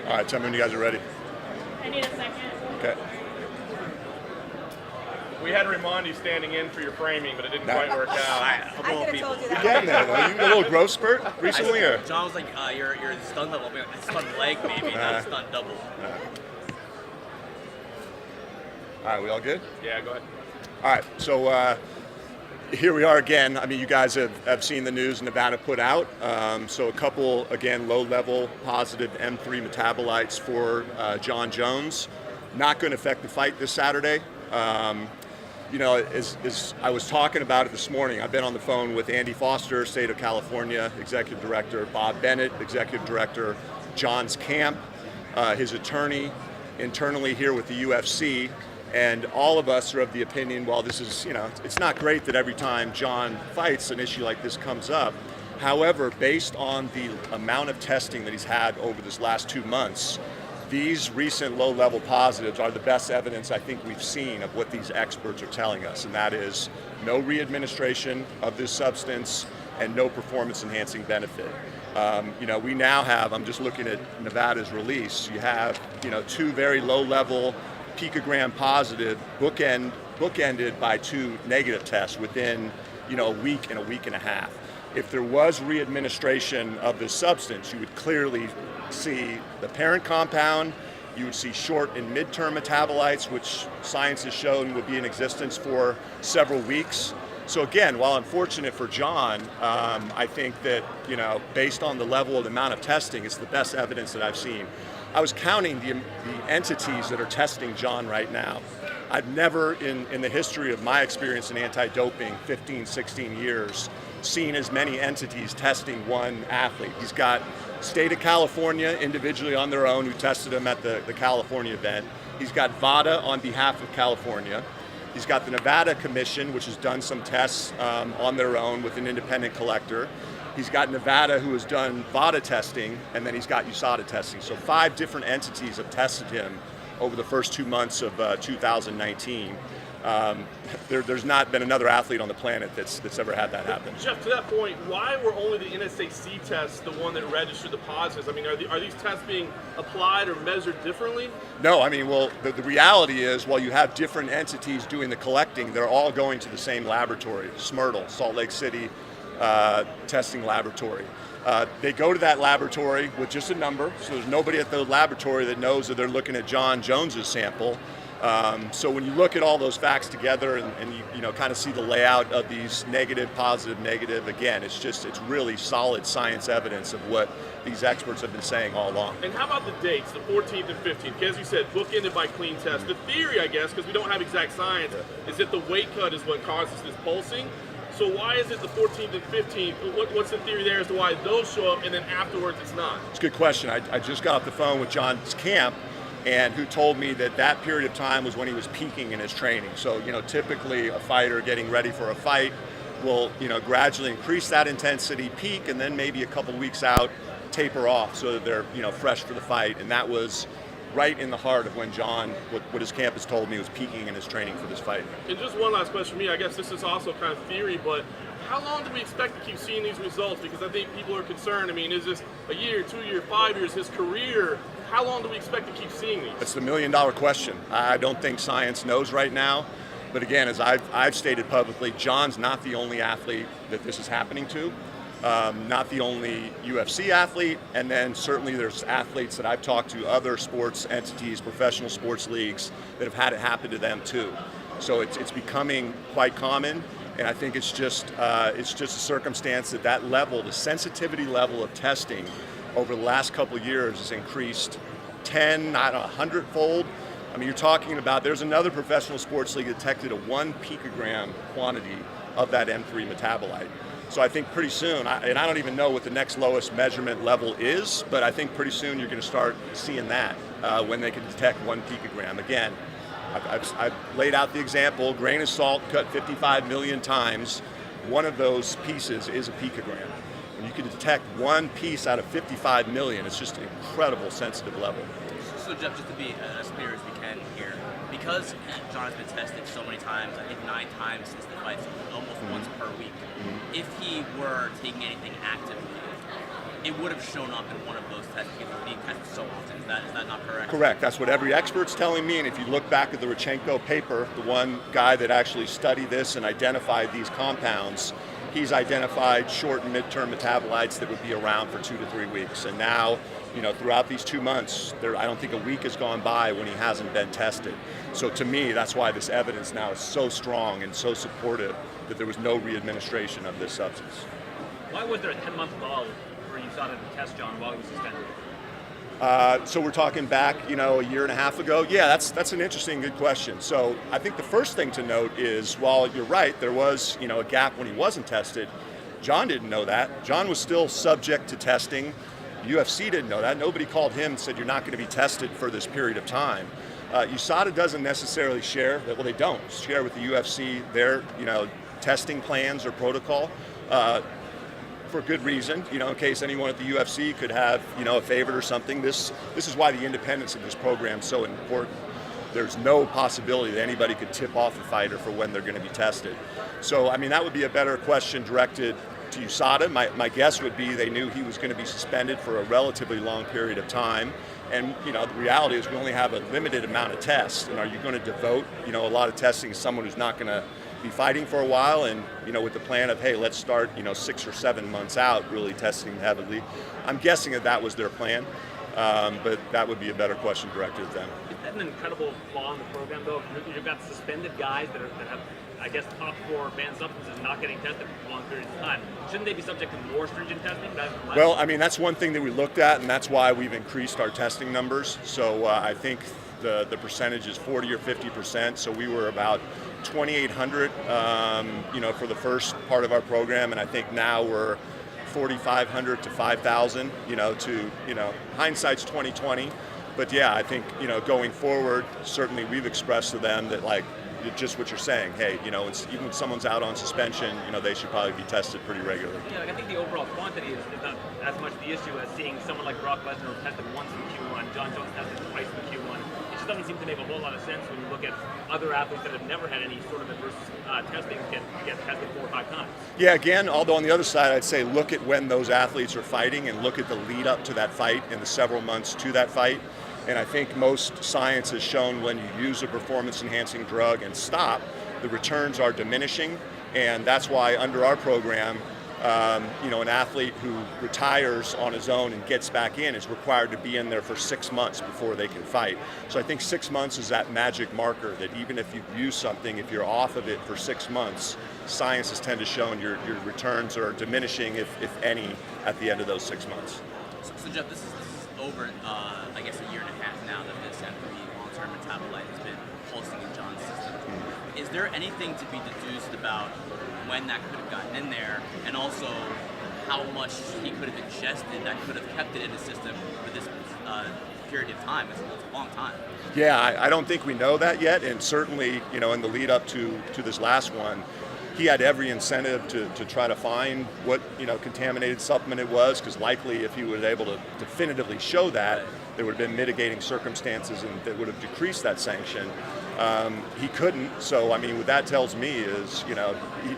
All right, tell me when you guys are ready. I need a second. Okay. We had Raimondi standing in for your framing, but it didn't quite work out. I I could have told you that. Getting there, though. You got a little growth spurt recently, or? John was like, you're stunned double, stunned leg maybe, not stunned double. All right, we all good? Yeah, go ahead. All right, so here we are again. I mean, you guys have seen the news Nevada put out. So a couple, again, low-level positive M3 metabolites for John Jones. Not going to affect the fight this Saturday. You know, as I was talking about it this morning, I've been on the phone with Andy Foster, State of California Executive Director, Bob Bennett, Executive Director, John's camp, his attorney, internally here with the UFC, and all of us are of the opinion, well, this is, you know, it's not great that every time John fights, an issue like this comes up. However, based on the amount of testing that he's had over this last 2 months, these recent low-level positives are the best evidence I think we've seen of what these experts are telling us, and that is no re-administration of this substance and no performance-enhancing benefit. You know, we now have, I'm just looking at Nevada's release, you have, you know, 2 very low-level picogram positive bookended by 2 negative tests within, you know, a week and a half. If there was re-administration of this substance, you would clearly see the parent compound, you would see short and mid-term metabolites, which science has shown would be in existence for several weeks. So again, while unfortunate for John, I think that, you know, based on the level and amount of testing, it's the best evidence that I've seen. I was counting the entities that are testing John right now. I've never, in the history of my experience in anti-doping, 15, 16 years, seen as many entities testing one athlete. He's got State of California individually on their own who tested him at the California event. He's got VADA on behalf of California. He's got the Nevada Commission, which has done some tests on their own with an independent collector. He's got Nevada, who has done VADA testing, and then he's got USADA testing. So 5 different entities have tested him over the first 2 months of 2019. There's not been another athlete on the planet that's ever had that happen. Jeff, to that point, why were only the NSAC tests the one that registered the positives? I mean, are these tests being applied or measured differently? No, I mean, well, the reality is, while you have different entities doing the collecting, they're all going to the same laboratory, Smyrtle, Salt Lake City testing laboratory. They go to that laboratory with just a number, so there's nobody at the laboratory that knows that they're looking at John Jones's sample. So when you look at all those facts together and you know, kind of see the layout of these negative, positive, negative, again, it's really solid science evidence of what these experts have been saying all along. And how about the dates, the 14th and 15th? As you said, bookended by clean tests. The theory, I guess, because we don't have exact science, is that the weight cut is what causes this pulsing. So why is it the 14th and 15th? What's the theory there as to why those show up and then afterwards it's not? It's a good question. I just got off the phone with John's camp, and who told me that that period of time was when he was peaking in his training. So, you know, typically a fighter getting ready for a fight will, you know, gradually increase that intensity, peak, and then maybe a couple weeks out, taper off so that they're, you know, fresh for the fight. And that was right in the heart of when John, what his camp has told me, was peaking in his training for this fight. And just one last question for me. I guess this is also kind of theory, but how long do we expect to keep seeing these results? Because I think people are concerned. I mean, is this a year, 2 years, 5 years, his career? How long do we expect to keep seeing these? That's the million-dollar question. I don't think science knows right now. But again, as I've stated publicly, John's not the only athlete that this is happening to. Not the only UFC athlete, and then certainly there's athletes that I've talked to, other sports entities, professional sports leagues, that have had it happen to them too. So it's becoming quite common, and I think it's just a circumstance that level, the sensitivity level of testing over the last couple of years has increased 10, not 100-fold. I mean, you're talking about, there's another professional sports league that detected a 1 picogram quantity of that M3 metabolite. So I think pretty soon, and I don't even know what the next lowest measurement level is, but I think pretty soon you're going to start seeing that when they can detect 1 picogram. Again, I've laid out the example, grain of salt cut 55 million times, one of those pieces is a picogram. When you can detect 1 piece out of 55 million, it's just an incredible sensitive level. So Jeff, just to be as clear as we can here, because John has been tested so many times, I think 9 times since the fight, so almost once per week, if he were taking anything actively, it would have shown up in one of those tests because it's being tested so often. Is that not correct? Correct. That's what every expert's telling me. And if you look back at the Rodchenko paper, the one guy that actually studied this and identified these compounds, he's identified short and midterm metabolites that would be around for 2 to 3 weeks. And now, throughout these 2 months, I don't think a week has gone by when he hasn't been tested. So to me, that's why this evidence now is so strong and so supportive that there was no readministration of this substance. Why was there a 10-month lull where you started to test John while he was suspended? So we're talking back, a year and a half ago. Yeah, that's an interesting, good question. So I think the first thing to note is, while you're right, there was, a gap when he wasn't tested. John didn't know that. John was still subject to testing. UFC didn't know that. Nobody called him and said, you're not going to be tested for this period of time. USADA doesn't necessarily share, they don't share with the UFC their, testing plans or protocol. For good reason, in case anyone at the UFC could have, a favorite or something. This is why the independence of this program is so important. There's no possibility that anybody could tip off a fighter for when they're going to be tested. So, that would be a better question directed to USADA. My guess would be they knew he was going to be suspended for a relatively long period of time. And, the reality is we only have a limited amount of tests. And are you going to devote, a lot of testing to someone who's not going to be fighting for a while, and with the plan of, hey, let's start 6 or 7 months out really testing heavily. I'm guessing that was their plan, but that would be a better question directed at them. Is that an incredible flaw in the program, though? You've got suspended guys that have, I guess, top 4 banned substances not getting tested for long periods of time. Shouldn't they be subject to more stringent testing rather than less? Well, that's one thing that we looked at, and that's why we've increased our testing numbers. So I think the percentage is 40 or 50%. So we were about 2,800, for the first part of our program, and I think now we're 4,500 to 5,000. Hindsight's 20/20, but yeah, I think going forward, certainly we've expressed to them that just what you're saying. Hey, even when someone's out on suspension, they should probably be tested pretty regularly. Yeah, I think the overall quantity is not as much the issue as seeing someone like Brock Lesnar tested once in Q1, John Jones tested twice in Q1. It just doesn't seem to make a whole lot of sense when you look at other athletes that have never had any sort of adverse testing get tested 4 or 5 times. Yeah, again, although on the other side, I'd say look at when those athletes are fighting and look at the lead up to that fight and the several months to that fight. And I think most science has shown when you use a performance-enhancing drug and stop, the returns are diminishing. And that's why under our program, an athlete who retires on his own and gets back in is required to be in there for 6 months before they can fight. So I think 6 months is that magic marker that even if you've used something, if you're off of it for 6 months, science has tended to show your returns are diminishing, if any, at the end of those 6 months. So Jeff, this is over, I guess, a year and a half now that this M3 long-term metabolite has been pulsing in John's system. Is there anything to be deduced about when that could have gotten in there, and also how much he could have ingested that could have kept it in the system for this period of time? It's a long time. Yeah, I don't think we know that yet, and certainly, in the lead up to this last one, he had every incentive to try to find what contaminated supplement it was, because likely if he was able to definitively show that, there would have been mitigating circumstances and that would have decreased that sanction. He couldn't, so what that tells me is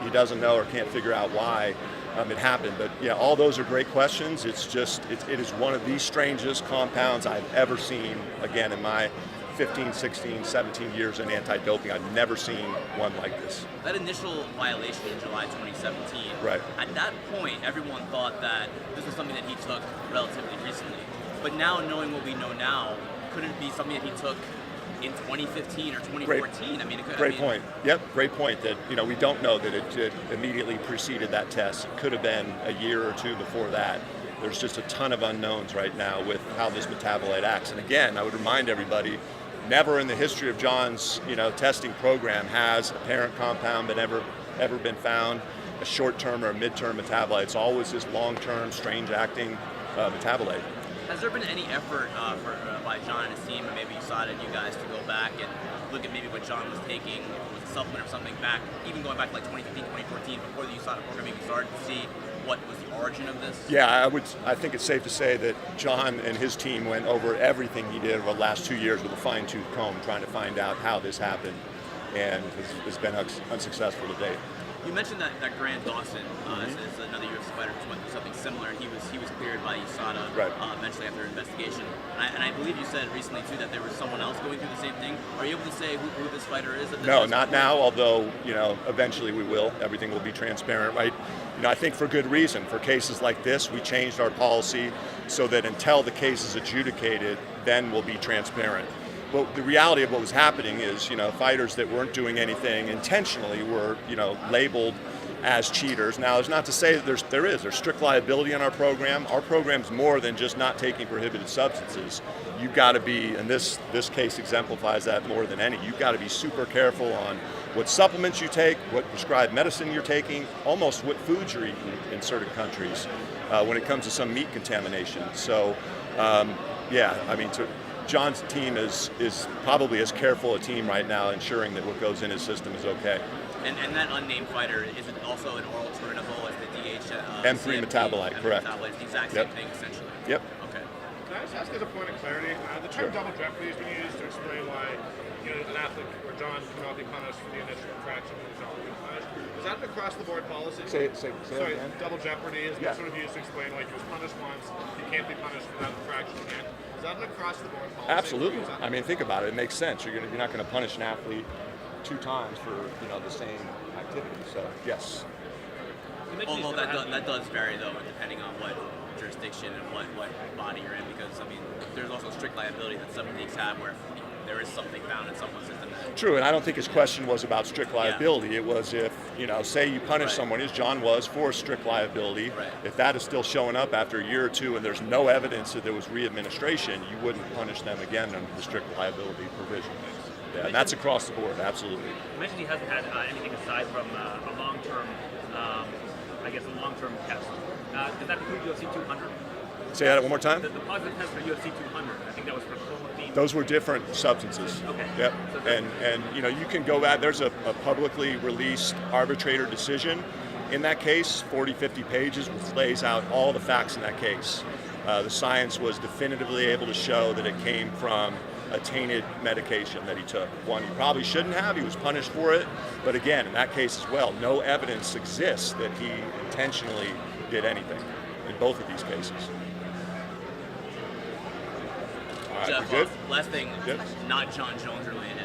he doesn't know or can't figure out why it happened. But yeah, all those are great questions. It's just it is one of the strangest compounds I've ever seen. Again, in my 15, 16, 17 years in anti-doping, I've never seen one like this. That initial violation in July 2017, right. At that point, everyone thought that this was something that he took relatively recently. But now, knowing what we know now, could it be something that he took in 2015 or 2014? Great point. Yep, great point that, we don't know that it immediately preceded that test. It could have been a year or two before that. There's just a ton of unknowns right now with how this metabolite acts. And again, I would remind everybody, never in the history of John's, testing program has a parent compound been ever been found, a short-term or a mid-term metabolite. It's always this long-term, strange-acting metabolite. Has there been any effort by John and his team, and maybe USADA and you guys, to go back and look at maybe what John was taking with a supplement or something back, even going back to 2015, 2014, before the USADA program even started, to see what was the origin of this? Yeah, I think it's safe to say that John and his team went over everything he did over the last 2 years with a fine-tooth comb, trying to find out how this happened, and has been unsuccessful to date. You mentioned that Grant Dawson is another UFC fighter who's went through something similar. He was cleared by USADA eventually after an investigation. And I believe you said recently too that there was someone else going through the same thing. Are you able to say who this fighter is? No, not now. Although eventually we will. Everything will be transparent, right? I think for good reason. For cases like this, we changed our policy so that until the case is adjudicated, then we'll be transparent. But the reality of what was happening is, fighters that weren't doing anything intentionally were, labeled as cheaters. Now, it's not to say that there's strict liability in our program. Our program's more than just not taking prohibited substances. You've got to be, and this case exemplifies that more than any, you've got to be super careful on what supplements you take, what prescribed medicine you're taking, almost what foods you're eating in certain countries when it comes to some meat contamination. So, John's team is probably as careful a team right now, ensuring that what goes in his system is okay. And that unnamed fighter, is it also an oral trainable as the DH? M3 metabolite, correct. Metabolite, it's the exact same thing, essentially. Yep. Okay. Can I just ask as a point of clarity? The term double jeopardy has been used to explain why an athlete or John cannot be punished for the initial infraction when he's not being punished. Is that an across-the-board policy? Say again. Double jeopardy has been sort of used to explain, like, he was punished once, he can't be punished for that infraction again. Is that an across-the-board policy? Absolutely. I mean, think about it. It makes sense. You're not going to punish an athlete 2 times for the same activity. So yes. Although that does vary though, depending on what jurisdiction and what body you're in, because there's also strict liability that some leagues have where there is something found in someone's system. True, and I don't think his question was about strict liability. It was if, say you punish someone, as John was, for strict liability, if that is still showing up after a year or 2 and there's no evidence that there was re-administration, you wouldn't punish them again under the strict liability provision. Yeah, and that's across the board, absolutely. You mentioned he hasn't had anything aside from a long-term, a long-term test. Does that include UFC 200? Say that one more time? The positive test for UFC 200, I think that was for clomiphene. Those were different substances. Okay. Yep. So And you can go back. There's a publicly released arbitrator decision in that case, 40, 50 pages, which lays out all the facts in that case. The science was definitively able to show that it came from a tainted medication that he took. One he probably shouldn't have. He was punished for it. But again, in that case as well, no evidence exists that he intentionally did anything in both of these cases. All right, Jeff, good? Last thing, Yep. not John Jones related.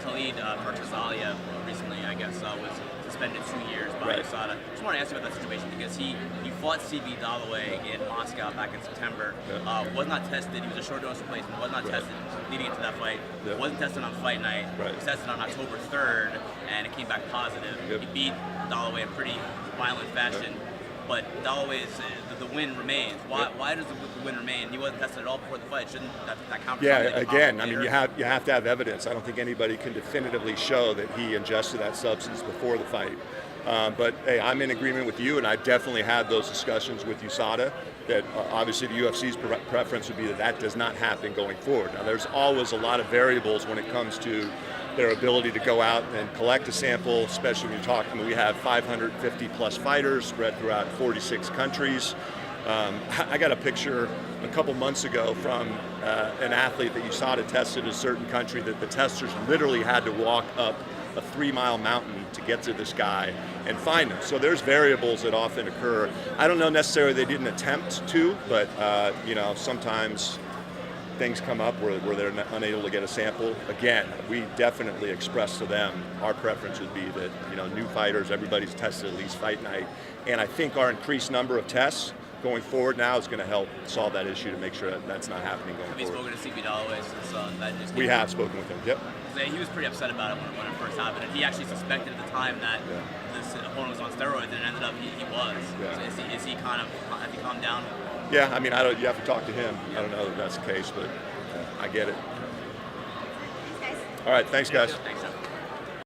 Khalid Murtazalia recently, I guess, was suspended 2 years by USADA. Just want to ask you about that situation because he fought CB Dalloway in Moscow back in September. Was not tested. He was a short notice replacement. Was not tested leading into that fight. Wasn't tested on fight night. He was tested on October 3rd, and it came back positive. He beat Dalloway in pretty violent fashion. But Dalloway's the win remains. Why does the win remain? He wasn't tested at all before the fight. Shouldn't that count? Yeah, again, I mean, you have to have evidence. I don't think anybody can definitively show that he ingested that substance before the fight. But hey, I'm in agreement with you, and I definitely had those discussions with USADA. That obviously the UFC's preference would be that does not happen going forward. Now, there's always a lot of variables when it comes to their ability to go out and collect a sample, especially when you're talking, we have 550 plus fighters spread throughout 46 countries. I got a picture a couple months ago from an athlete that USADA tested in a certain country that the testers literally had to walk up a 3-mile mountain to get to this guy and find him. So there's variables that often occur. I don't know necessarily they didn't attempt to, but sometimes things come up where they're unable to get a sample. Again, we definitely express to them our preference would be that new fighters, everybody's tested at least fight night, and I think our increased number of tests going forward now is going to help solve that issue to make sure that that's not happening going forward. Have you spoken to CB Dalloway since that news came We have spoken with him. Yep. He was pretty upset about it when it first happened, and he actually suspected at the time that this opponent was on steroids, and it ended up he was. Yeah. So has he calmed down? Yeah, I mean, you have to talk to him. I don't know if that's the case, but I get it. Thanks, guys. All right, thanks, guys. Thanks, Jeff.